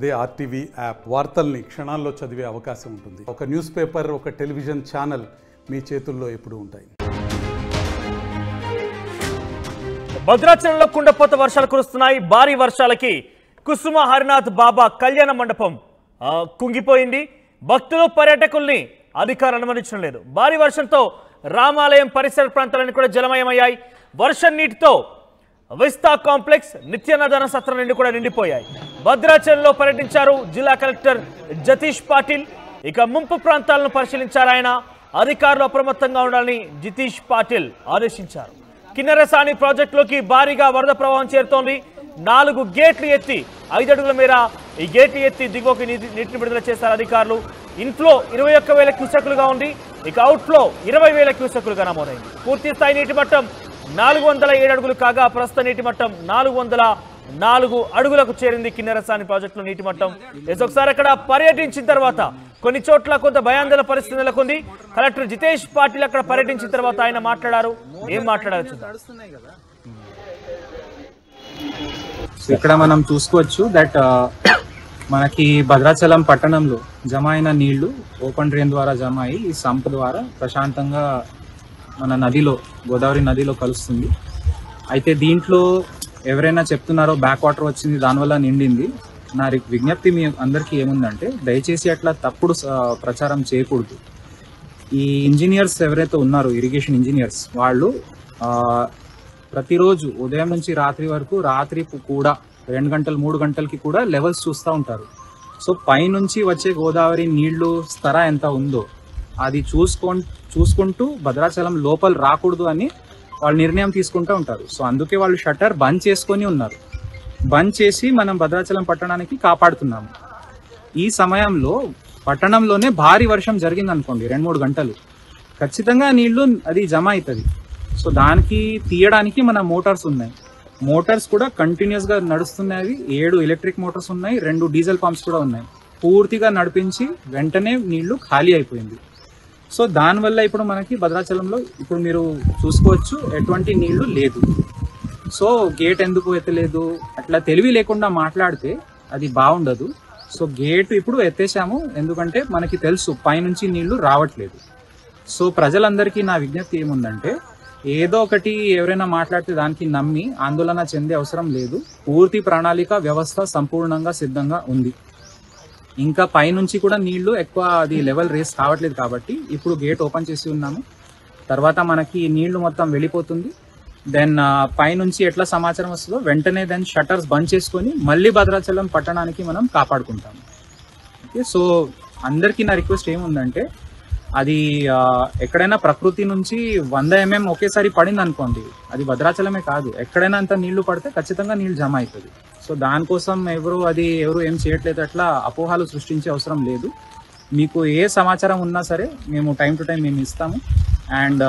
అదే RTV app వార్తల్ని క్షణాల్లో చదివే అవకాశం ఉంటుంది. ఒక న్యూస్ పేపర్, ఒక టెలివిజన్ ఛానల్ మీ చేతుల్లో ఎప్పుడూ ఉంటాయి. భద్రాచలంలో కుండపోత వర్షాలు కురుస్తున్నాయి. భారీ వర్షాలకి కుసుమ హరినాథ్ బాబా కళ్యాణ మండపం కుంగిపోయింది. భక్తులు పర్యాటకుల్ని అధికారులు అనుమతించడం లేదు. భారీ వర్షంతో రామాలయం పరిసర ప్రాంతాలన్నీ కూడా జలమయమయ్యాయి. వర్షం నీటితో విస్తా కాంప్లెక్స్, నిత్యాన్నదాన సత్రం నుండి కూడా నిండిపోయాయి. భద్రాచలంలో పర్యటించారు జిల్లా కలెక్టర్ జతీష్ పాటిల్. ఇక ముంపు ప్రాంతాలను పరిశీలించారు ఆయన. అధికారులు అప్రమత్తంగా ఉండాలని జతీష్ పాటిల్ ఆదేశించారు. కిన్నెరసాని ప్రాజెక్టులోకి భారీగా వరద ప్రవాహం చేరుతోంది. 4 గేట్లు ఎత్తి 5 అడుగుల మేర ఈ గేట్లు ఎత్తి దిగువకి నీటిని విడుదల చేశారు అధికారులు. ఇన్ఫ్లో 21,000 క్యూసెక్కులుగా ఉంది. ఇక అవుట్ఫ్లో 20,000 క్యూసెక్కులుగా నమోదైంది. పూర్తి స్థాయి నీటి మట్టం 407 అడుగులు కాగా ప్రస్తుత నీటి మట్టం 404 అడుగులకు చేరింది. కిన్నెరసాని ప్రాజెక్టులో నీటి మట్టం ఒకసారి అక్కడ పర్యటించిన తర్వాత కొన్ని చోట్ల కొంత భయాందోళన పరిస్థితి నెలకొంది. కలెక్టర్ జితేష్ పాటిల్ అక్కడ పర్యటించిన తర్వాత ఆయన మాట్లాడారు. ఏం మాట్లాడారు చూద్దాం. ఇక్కడ మనం చూసుకోవచ్చు దట్ మనకి భద్రాచలం పట్టణంలో జమ అయిన నీళ్లు ఓపెన్ డ్రైన్ ద్వారా జమ అయి ఈ సంప్ ద్వారా ప్రశాంతంగా మన నదిలో, గోదావరి నదిలో కలుస్తుంది. అయితే దీంట్లో ఎవరైనా చెప్తున్నారో బ్యాక్ వాటర్ వచ్చింది, దానివల్ల నిండింది. నా విజ్ఞప్తి మీ అందరికీ ఏముందంటే దయచేసి అట్లా తప్పుడు ప్రచారం చేయకూడదు. ఈ ఇంజనీర్స్ ఎవరైతే ఉన్నారో, ఇరిగేషన్ ఇంజనీర్స్, వాళ్ళు ప్రతిరోజు ఉదయం నుంచి రాత్రి వరకు, రాత్రి కూడా 2 గంటలు 3 గంటలకి కూడా లెవెల్స్ చూస్తూ ఉంటారు. సో పైనుంచి వచ్చే గోదావరి నీళ్లు స్తర ఎంత ఉందో అది చూసుకుంటూ భద్రాచలం లోపల రాకూడదు అని వాళ్ళు నిర్ణయం తీసుకుంటూ ఉంటారు. సో అందుకే వాళ్ళు షట్టర్ బంద్ చేసుకొని ఉన్నారు. బంద్ చేసి మనం భద్రాచలం పట్టణానికి కాపాడుతున్నాము. ఈ సమయంలో పట్టణంలోనే భారీ వర్షం జరిగింది అనుకోండి, 2-3 గంటలు, ఖచ్చితంగా నీళ్లు అది జమ అవుతుంది. సో దానికి తీయడానికి మన మోటార్స్ ఉన్నాయి. మోటార్స్ కూడా కంటిన్యూస్ గా నడుస్తున్నాయి. 7 ఎలక్ట్రిక్ మోటార్స్ ఉన్నాయి, 2 డీజిల్ పంప్స్ కూడా ఉన్నాయి. పూర్తిగా నడిపించి వెంటనే నీళ్లు ఖాళీ అయిపోయింది. సో దానివల్ల ఇప్పుడు మనకి భద్రాచలంలో ఇప్పుడు మీరు చూసుకోవచ్చు ఎటువంటి నీళ్లు లేదు. సో గేట్ ఎందుకు ఎత్తలేదు, అట్లా తెలివి లేకుండా మాట్లాడితే అది బాగుండదు. సో గేట్ ఇప్పుడు ఎత్తేసాము, ఎందుకంటే మనకి తెలుసు పైనుంచి నీళ్లు రావట్లేదు. సో ప్రజలందరికీ నా విజ్ఞప్తి ఏముందంటే ఏదో ఒకటి ఎవరైనా మాట్లాడితే దానికి నమ్మి ఆందోళన చెందే అవసరం లేదు. పూర్తి ప్రణాళిక వ్యవస్థ సంపూర్ణంగా సిద్ధంగా ఉంది. ఇంకా పైనుంచి కూడా నీళ్లు ఎక్కువ అది లెవెల్ రేస్ కావట్లేదు కాబట్టి ఇప్పుడు గేట్ ఓపెన్ చేసి ఉన్నాము. తర్వాత మనకి నీళ్లు మొత్తం వెళ్ళిపోతుంది. దెన్ పైనుంచి ఎట్లా సమాచారం వస్తుందో వెంటనే దెన్ షట్టర్స్ బంద్ చేసుకొని మళ్ళీ భద్రాచలం పట్టణానికి మనం కాపాడుకుంటాము. ఓకే, సో అందరికీ నా రిక్వెస్ట్ ఏముందంటే అది ఎక్కడైనా ప్రకృతి నుంచి 100 mm ఒకేసారి పడింది అనుకోండి, అది భద్రాచలమే కాదు, ఎక్కడైనా అంత నీళ్లు పడితే ఖచ్చితంగా నీళ్లు జమ అవుతుంది. సో దానికోసం ఎవరు ఏం చేయట్లేదు, అట్లా అపోహాలు సృష్టించే అవసరం లేదు. మీకు ఏ సమాచారం ఉన్నా సరే మేము టైం టు టైం మేము ఇస్తాము. అండ్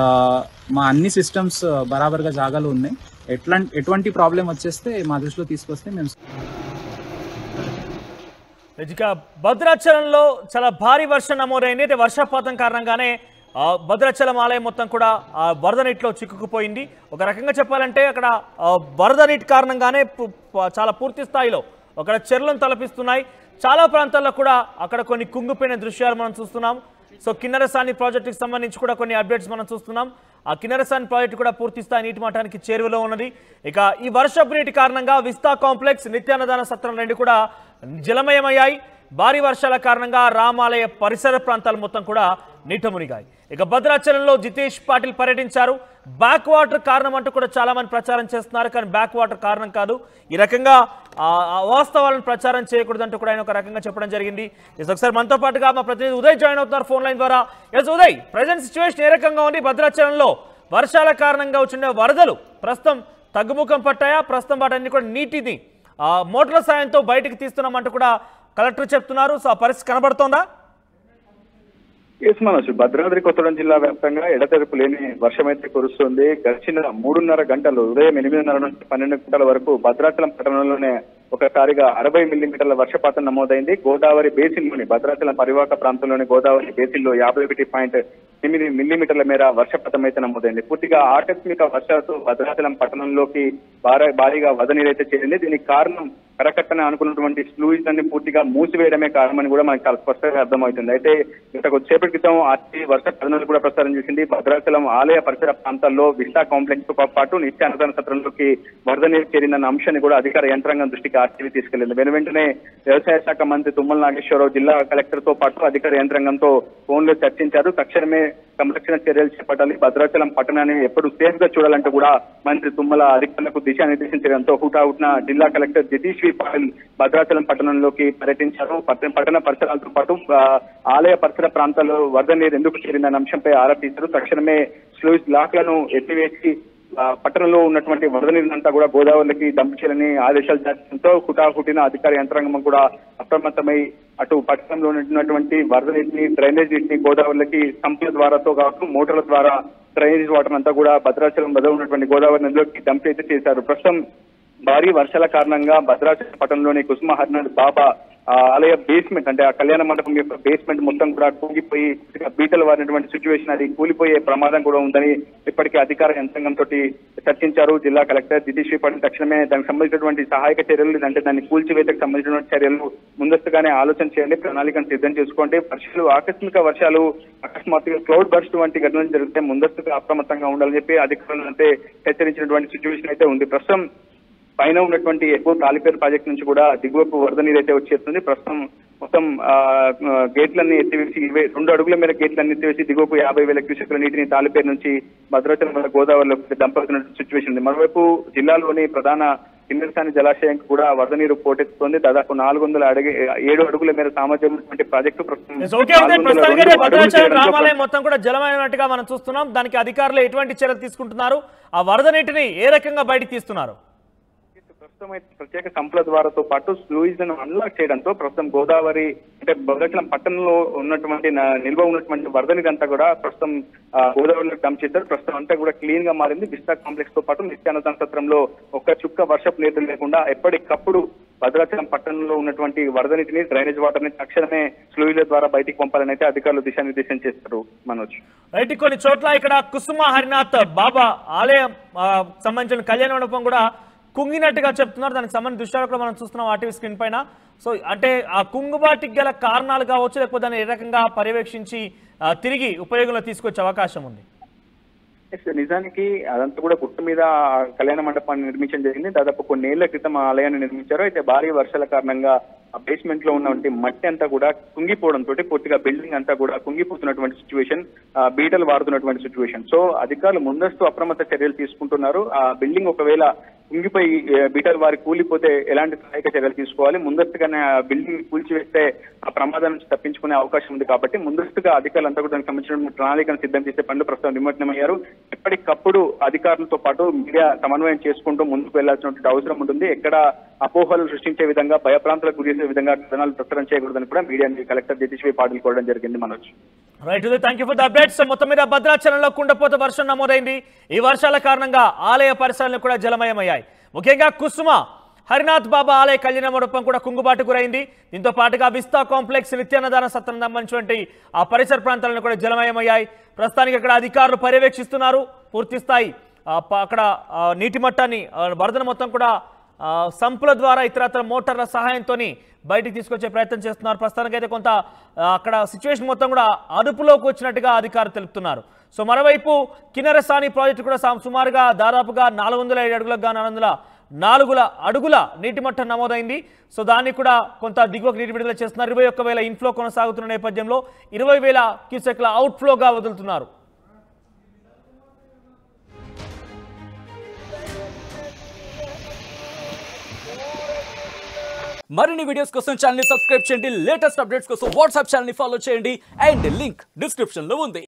మా అన్ని సిస్టమ్స్ బరాబర్గా జాగాలో ఉన్నాయి. ఎటువంటి ప్రాబ్లం వచ్చేస్తే మా దృష్టిలో తీసుకొస్తే మేము. ఇక భద్రాచలంలో చాలా భారీ వర్షం నమోదైంది. అయితే వర్షపాతం కారణంగానే భద్రాచలం ఆలయం మొత్తం కూడా వరద నీటిలో చిక్కుకుపోయింది. ఒక రకంగా చెప్పాలంటే అక్కడ వరద నీటి కారణంగానే చాలా పూర్తి స్థాయిలో అక్కడ చెరువులను తలపిస్తున్నాయి. చాలా ప్రాంతాల్లో కూడా అక్కడ కొన్ని కుంగిపోయిన దృశ్యాలు మనం చూస్తున్నాం. సో కిన్నెరసాని ప్రాజెక్టుకి సంబంధించి కూడా కొన్ని అప్డేట్స్ మనం చూస్తున్నాం. ఆ కిన్నెరసాని ప్రాజెక్టు కూడా పూర్తి స్థాయి నీటి మట్టానికి చేరువలో ఉన్నది. ఇక ఈ వర్షపు నీటి కారణంగా విస్తా కాంప్లెక్స్, నిత్యాన్నదాన సత్రం రెండు కూడా జలమయమయ్యాయి. భారీ వర్షాల కారణంగా రామాలయ పరిసర ప్రాంతాలు మొత్తం కూడా నీట మునిగాయి. ఇక భద్రాచలంలో జితేష్ పాటిల్ పర్యటించారు. బ్యాక్ వాటర్ కారణం అంటూ కూడా చాలా మంది ప్రచారం చేస్తున్నారు, కానీ బ్యాక్ వాటర్ కారణం కాదు. ఈ రకంగా వాస్తవాలను ప్రచారం చేయకూడదంటూ కూడా ఆయన ఒక రకంగా చెప్పడం జరిగింది. ఒకసారి మనతో పాటుగా మా ప్రతినిధి ఉదయ్ జాయిన్ అవుతున్నారు ఫోన్ లైన్ ద్వారా. ఉదయ్, ప్రజెంట్ సిచ్యువేషన్ ఏ రకంగా ఉంది? భద్రాచలంలో వర్షాల కారణంగా వచ్చిన వరదలు ప్రస్తుతం తగ్గుముఖం పట్టాయా? ప్రస్తుతం వాటన్ని కూడా నీటిని మోటార్ల సాయంతో బయటకు తీస్తున్నామంటూ కూడా కలెక్టర్ చెప్తున్నారు. సో ఆ పరిస్థితి కనబడుతోందా? మనసు భద్రాద్రి కొత్తగూడెం జిల్లా వ్యాప్తంగా ఎడతెరపు లేని వర్షం అయితే కురుస్తుంది. గడిచిన 3.5 గంటలు, ఉదయం 8:30 నుంచి 12 గంటల వరకు భద్రాచలం పట్టణంలోనే ఒకసారిగా 60 మిల్లీమీటర్ల వర్షపాతం నమోదైంది. గోదావరి బేసిన్లోని భద్రాచలం పరివాహక ప్రాంతంలోని గోదావరి బేసిన్లో 51.8 మిల్లీమీటర్ల మేర వర్షపాతం అయితే నమోదైంది. పూర్తిగా ఆకస్మిక వర్షాలతో భద్రాచలం పట్టణంలోకి భారీగా వరద నీరైతే చేరింది. దీనికి కారణం కరకట్టని అనుకున్నటువంటి స్లూయిస్ అన్ని పూర్తిగా మూసివేయడమే కారణమని కూడా మనకు చాలా స్పష్టంగా అర్థమవుతుంది. అయితే గత కొద్దిసేపటి క్రితం ఆర్టీవీ వర్ష కథనాలు కూడా ప్రసారం చేసింది. భద్రాచలం ఆలయ పరిసర ప్రాంతాల్లో విస్టా కాంప్లెక్స్ తో పాటు నిత్య అన్నదాన సత్రంలోకి వరద నీరు చేరిన అంశాన్ని కూడా అధికార యంత్రాంగం దృష్టికి ఆర్టీవీ తీసుకెళ్లింది. వెంటనే వ్యవసాయ శాఖ మంత్రి తుమ్మల నాగేశ్వరరావు జిల్లా కలెక్టర్ తో పాటు అధికార యంత్రాంగంతో ఫోన్లో చర్చించారు. తక్షణమే సంరక్షణ చర్యలు చేపట్టాలి, భద్రాచలం పట్టణాన్ని ఎప్పుడు సేఫ్ గా చూడాలంటూ కూడా మంత్రి తుమ్మల అధికారులకు దిశానిర్దేశించడంతో హుటాహుటిన జిల్లా కలెక్టర్ జతీష్ వి పాటిల్ భద్రాచలం పట్టణంలోకి పర్యటించారు. పట్టణ పరిసరాలతో పాటు ఆలయ పరిసర ప్రాంతాల్లో వరద నీరు ఎందుకు చేరిందన్న అంశంపై ఆరా తీశారు. తక్షణమే స్లూయిస్ లాక్లను ఎత్తివేసి పట్టణంలో ఉన్నటువంటి వరద నీరునంతా కూడా గోదావరికి డంప్ చేయాలని ఆదేశాలు జారీ హుటాహుటిన అధికార యంత్రాంగం కూడా అప్రమత్తమై అటు పట్టణంలో ఉన్నటువంటి వరద నీటిని, డ్రైనేజ్ నీటిని గోదావరికి సంపుల ద్వారాతో కావచ్చు మోటార్ల ద్వారా డ్రైనేజ్ వాటర్ అంతా కూడా భద్రాచలం వద్ద ఉన్నటువంటి గోదావరి నదిలోకి డంప్ అయితే చేశారు. ప్రస్తుతం భారీ వర్షాల కారణంగా భద్రాచలం పట్టణంలోని కుసుమ హరినాథ్ బాబా ఆలయ బేస్మెంట్ అంటే ఆ కళ్యాణ మండపం యొక్క బేస్మెంట్ మొత్తం కూడా కూలిపోయి బీటలు వారినటువంటి సిచ్యువేషన్, అది కూలిపోయే ప్రమాదం కూడా ఉందని ఇప్పటికే అధికార యంత్రాంగంతో చర్చించారు. జిల్లా కలెక్టర్ జతీష్ వి పాటిల్ తక్షణమే దానికి సంబంధించినటువంటి సహాయక చర్యలు, అంటే దాన్ని కూల్చివేతకు సంబంధించినటువంటి చర్యలు ముందస్తుగానే ఆలోచన చేయండి, ప్రణాళికను సిద్ధం చేసుకోండి. ఆకస్మిక వర్షాలు, అకస్మాత్తుగా క్లౌడ్ బర్స్ట్ వంటి ఘటనలు జరిగితే ముందస్తుగా అప్రమత్తంగా ఉండాలని చెప్పి అధికారులను అయితే హెచ్చరించినటువంటి సిచ్యువేషన్ అయితే ఉంది. ప్రస్తుతం పైన ఉన్నటువంటి ఎక్కువ తాలిపేరు ప్రాజెక్ట్ నుంచి కూడా దిగువకు వరద నీరు అయితే వచ్చేస్తుంది. ప్రస్తుతం మొత్తం గేట్లన్నీ ఎత్తివేసి 2 అడుగుల మేర గేట్లన్నీ ఎత్తివేసి దిగువకు 50,000 క్యూసెక్ల నీటిని తాలిపేరు నుంచి భద్రాచలం గోదావరిలో డంప్ అవుతున్న సిచ్యువేషన్ ఉంది. మరోవైపు జిల్లాలోని ప్రధాన కిన్నెరసాని జలాశయం కూడా వరద నీరు పోటెత్తుతోంది. దాదాపు 7 అడుగుల మేర సామర్థ్యం ఉన్నటువంటి ప్రాజెక్టు భద్రాచలం రామాలయం మొత్తం కూడా జలమైనట్టుగా మనం చూస్తున్నాం. దానికి అధికారులు ఎటువంటి చర్యలు తీసుకుంటున్నారు? ఆ వరద నీటిని ఏ రకంగా బయటికి తీస్తున్నారు? ప్రస్తుతం అయితే ప్రత్యేక సంపుల ద్వారాతో పాటు స్లూయిస్ ను అన్లాక్ చేయడంతో ప్రస్తుతం గోదావరి అంటే భద్రాచలం పట్టణంలో ఉన్నటువంటి నిల్వ ఉన్నటువంటి వరద నీరు అంతా కూడా ప్రస్తుతం గోదావరిలో డంప్ చేశారు. ప్రస్తుతం అంతా కూడా క్లీన్ గా మారింది. విస్టా కాంప్లెక్స్ తో పాటు నిత్యాన్నదాన సత్రంలో ఒక్క చుక్క వర్షపు నీరు లేకుండా ఎప్పటికప్పుడు భద్రాచలం పట్టణంలో ఉన్నటువంటి వరద నీటిని, డ్రైనేజ్ వాటర్ ని తక్షణమే స్లూయిల ద్వారా బయటికి పంపాలని అయితే అధికారులు దిశానిర్దేశం చేస్తారు. మనోజ్ రైట్, కొన్ని చోట్ల ఇక్కడ కుసుమ హరినాథ్ బాబా ఆలయం సంబంధించిన కళ్యాణ మండపం కూడా కుంగినట్టుగా చెప్తున్నారు. దానికి సంబంధించిన దృశ్యాలు కూడా మనం చూస్తున్నాం ఆర్టీవీ స్క్రీన్ పైన. సో అంటే ఆ కుంగుబాటికి గల కారణాలు కావచ్చు, లేకపోతే దాన్ని ఏ రకంగా పర్యవేక్షించి తిరిగి ఉపయోగంలో తీసుకొచ్చే అవకాశం ఉంది? నిజానికి అదంతా కూడా గుట్ట మీద కళ్యాణ మండపాన్ని నిర్మించడం జరిగింది. దాదాపు కొన్నేళ్ల క్రితం ఆలయాన్ని నిర్మించారు. అయితే భారీ వర్షాల కారణంగా ఆ బేస్మెంట్ లో ఉన్నటువంటి మట్టి అంతా కూడా కుంగిపోవడంతో పూర్తిగా బిల్డింగ్ అంతా కూడా కుంగిపోతున్నటువంటి సిచ్యువేషన్, బీటలు వాడుతున్నటువంటి సిచ్యువేషన్. సో అధికారులు ముందస్తు అప్రమత్త చర్యలు తీసుకుంటున్నారు. ఆ బిల్డింగ్ ఒకవేళ కుంగిపోయి బీటలు వారి కూలిపోతే ఎలాంటి సహాయక చర్యలు తీసుకోవాలి, ముందస్తుగానే ఆ బిల్డింగ్ కూల్చివేస్తే ఆ ప్రమాదం నుంచి తప్పించుకునే అవకాశం ఉంది. కాబట్టి ముందస్తుగా అధికారులు అంతా కూడా దానికి సంబంధించిన ప్రణాళికను సిద్ధం చేసే పనులు ప్రస్తుతం నిమగ్నమయ్యారు. ఎప్పటికప్పుడు అధికారులతో పాటు మీడియా సమన్వయం చేసుకుంటూ ముందుకు వెళ్లాల్సినటువంటి అవసరం ఉంటుంది. ఎక్కడ అపోహలు సృష్టించే విధంగా, భయప్రాంతాలకు గురి చేసే విధంగా కథనాలు ప్రచారం చేయకూడదని కూడా మీడియా కలెక్టర్ జతీష్ వి పాటిల్ కోరడం జరిగింది. Manoj right, thank you for the updates. మొత్తం మీద భద్రాచలంలో కుండపోత వర్షం నమోదైంది. ఈ వర్షాల కారణంగా ఆలయ పరిసరాలను కూడా జలమయమయ్యాయి. ముఖ్యంగా కుసుమ హరినాథ్ బాబా ఆలయ కళ్యాణ మండపం కూడా కుంగుబాటు గురైంది. దీంతో పాటుగా విస్తా కాంప్లెక్స్, నిత్యాన్నదాన సత్రం సంబంధించినటువంటి ఆ పరిసర ప్రాంతాలను కూడా జలమయమయ్యాయి. ప్రస్తుతానికి అక్కడ అధికారులు పర్యవేక్షిస్తున్నారు. పూర్తి స్థాయి అక్కడ నీటి మట్టాన్ని, వరదను మొత్తం కూడా సంపుల ద్వారా ఇతరత్ర మోటార్ల సహాయంతో బయటికి తీసుకొచ్చే ప్రయత్నం చేస్తున్నారు. ప్రస్తుతానికైతే కొంత అక్కడ సిచ్యువేషన్ మొత్తం కూడా అదుపులోకి వచ్చినట్టుగా అధికారులు తెలుపుతున్నారు. సో మరోవైపు కిన్నెరసాని ప్రాజెక్టు కూడా సుమారుగా దాదాపుగా 407 అడుగులకు గాను 404 అడుగుల నీటి మట్టం నమోదైంది. సో దాన్ని కూడా కొంత దిగువకు నీటి విడుదల చేస్తున్నారు. 21,000 ఇన్ఫ్లో కొనసాగుతున్న నేపథ్యంలో 20,000 క్యూసెక్ల అవుట్ఫ్లోగా వదులుతున్నారు. మరిన్ని వీడియోస్ కోసం ఛానల్ ని సబ్స్క్రైబ్ చేయండి. లేటెస్ట్ అప్డేట్స్ కోసం వాట్సాప్ ఛానల్ ని ఫాలో చేయండి. అండ్ లింక్ డిస్క్రిప్షన్ లో ఉంది.